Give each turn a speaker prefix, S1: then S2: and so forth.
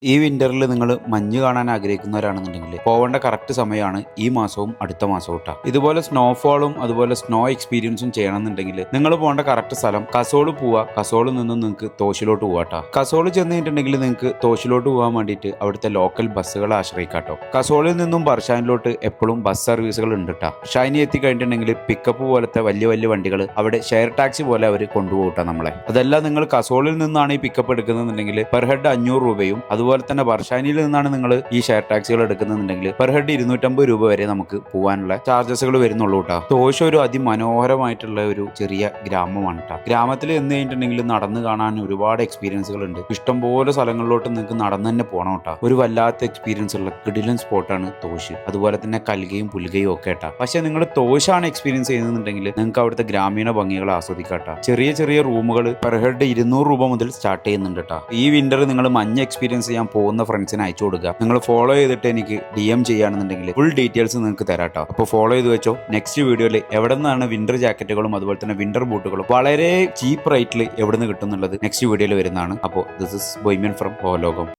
S1: ഈ വിന്ററിൽ നിങ്ങൾ മഞ്ഞ് കാണാൻ ആഗ്രഹിക്കുന്നവരാണെന്നുണ്ടെങ്കിൽ പോവേണ്ട കറക്റ്റ് സമയമാണ് ഈ മാസവും അടുത്ത മാസവും ട്ടാ. ഇതുപോലെ സ്നോഫോളും അതുപോലെ സ്നോ എക്സ്പീരിയൻസും ചെയ്യണമെന്നുണ്ടെങ്കിൽ നിങ്ങൾ പോകേണ്ട കറക്റ്റ് സ്ഥലം കസോള് പോവുക. കസോളിൽ നിന്നും നിങ്ങൾക്ക് തോശിലോട്ട് പോവാട്ടോ. കസോള് ചെന്ന് കഴിഞ്ഞിട്ടുണ്ടെങ്കിൽ നിങ്ങൾക്ക് തോശിലോട്ട് പോകാൻ വേണ്ടിയിട്ട് അവിടുത്തെ ലോക്കൽ ബസ്സുകളെ ആശ്രയിക്കാട്ടോ. കസോളിൽ നിന്നും ബർഷാനിലോട്ട് എപ്പോഴും ബസ് സർവീസുകൾ ഉണ്ട് ട്ടാ. ഷൈനി എത്തി കഴിഞ്ഞിട്ടുണ്ടെങ്കിൽ പിക്കപ്പ് പോലത്തെ വലിയ വലിയ വണ്ടികൾ അവിടെ ഷെയർ ടാക്സി പോലെ അവർ കൊണ്ടുപോകട്ടെ നമ്മളെ. അതെല്ലാം നിങ്ങൾ കസോളിൽ നിന്നാണ് ഈ പിക്കപ്പ് എടുക്കുന്നതെന്നുണ്ടെങ്കിൽ പെർ ഹെഡ് 500 രൂപയും അതുപോലെ തന്നെ ബർഷാനിയിൽ നിന്നാണ് നിങ്ങൾ ഈ ഷെയർ ടാക്സികൾ എടുക്കുന്നുണ്ടെങ്കിൽ പെർ ഹെഡ് 250 രൂപ വരെ നമുക്ക് പോകാനുള്ള ചാർജസുകൾ വരുന്നുള്ളൂ കേട്ടോ. തോശ ഒരു അതിമനോഹരമായിട്ടുള്ള ഒരു ചെറിയ ഗ്രാമമാണ് കേട്ടോ. ഗ്രാമത്തിൽ എന്ന് കഴിഞ്ഞിട്ടുണ്ടെങ്കിൽ നടന്ന് കാണാൻ ഒരുപാട് എക്സ്പീരിയൻസുകൾ ഉണ്ട്. ഇഷ്ടംപോലെ സ്ഥലങ്ങളിലോട്ട് നിങ്ങൾക്ക് നടന്ന് തന്നെ പോകണം കേട്ടോ. ഒരു വല്ലാത്ത എക്സ്പീരിയൻസ് ഉള്ള കിടിലൻ സ്പോട്ടാണ് തോശ്. അതുപോലെ തന്നെ കൽകയും പുൽകയും ഒക്കെ കേട്ടോ. പക്ഷെ നിങ്ങൾ തോശാണ് എക്സ്പീരിയൻസ് ചെയ്യുന്നുണ്ടെങ്കിൽ നിങ്ങൾക്ക് അവിടുത്തെ ഗ്രാമീണ ഭംഗികൾ ആസ്വദിക്കാട്ടോ. ചെറിയ ചെറിയ റൂമുകൾ പെർ ഹെഡ് 200 രൂപ മുതൽ സ്റ്റാർട്ട് ചെയ്യുന്നുണ്ട് കേട്ടോ. ഈ വിന്റർ നിങ്ങൾ മഞ്ഞ് എക്സ്പീരിയൻസ് ചെയ്യാൻ പോകുന്ന ഫ്രണ്ട്സിന് അയച്ചു കൊടുക്കുക. നിങ്ങൾ ഫോളോ ചെയ്തിട്ട് എനിക്ക് DM ചെയ്യുകയാണെന്നുണ്ടെങ്കിൽ ഫുൾ ഡീറ്റെയിൽസ് നിങ്ങൾക്ക് തരാട്ടോ. അപ്പോൾ ഫോളോ ചെയ്ത് വെച്ചോ. നെക്സ്റ്റ് വീഡിയോയിൽ എവിടെ നിന്നാണ് വിന്റർ ജാക്കറ്റുകളും അതുപോലെ തന്നെ വിന്റർ ബൂട്ടുകളും വളരെ ചീപ്പ് റേറ്റിൽ എവിടെ നിന്ന് കിട്ടുന്നുള്ളത് നെക്സ്റ്റ് വീഡിയോയിൽ വരുന്നതാണ്. അപ്പോൾ ദിസ് ഇസ് ബോയ്മൻ ഫ്രം ലോകം.